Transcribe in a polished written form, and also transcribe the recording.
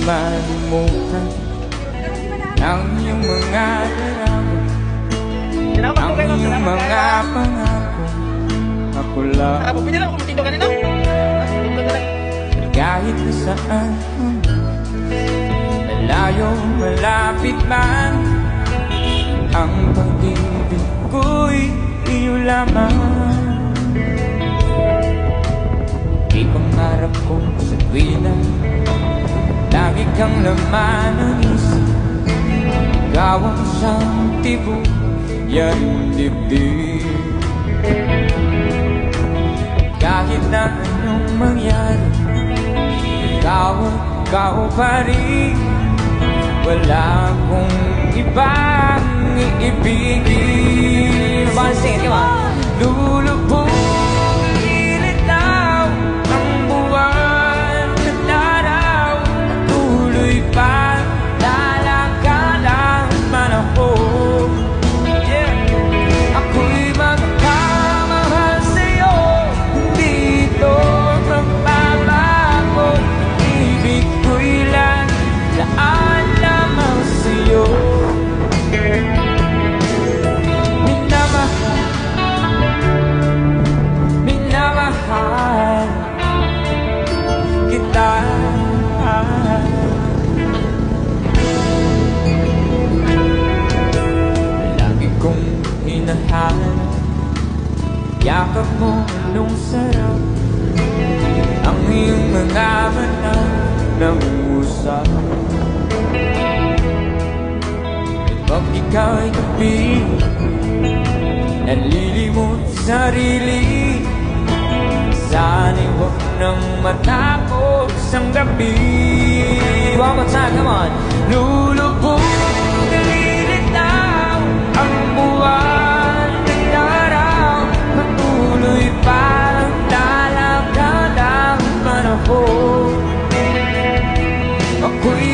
malimutan ang iyong mga larawan, ang iyong mga pangako. Ako lang kahit na saan, malayo malapit man, ang pag-ibig ko'y iyo lamang. Di pangarap ko sa tuwina lagi kang laman ng isip, ikaw ang siyang tibok, yan ang dibdib. Kahit na anong mangyari, ikaw pa rin, wala akong ibang iibigin. Lulubog ilitaw ang buwan at araw, tuloy pa lalakad ang panahon. Ako'y magkamahal sa'yo, hindi ito magbabago. Ibig ko'y laan lamang sa'yo. Minamahal kita. Lagi kong hinahanap yakap mo nung sarap, ang iyong mga mata nag-uusap. Pag ikaw'y tabi, nalilimot sarili, sana'y huwag nang matapos ang gabi. One more time, come on. Lulubog ilitaw ang buwan at araw, patuloy parang lalakad ang panahon. Ako'y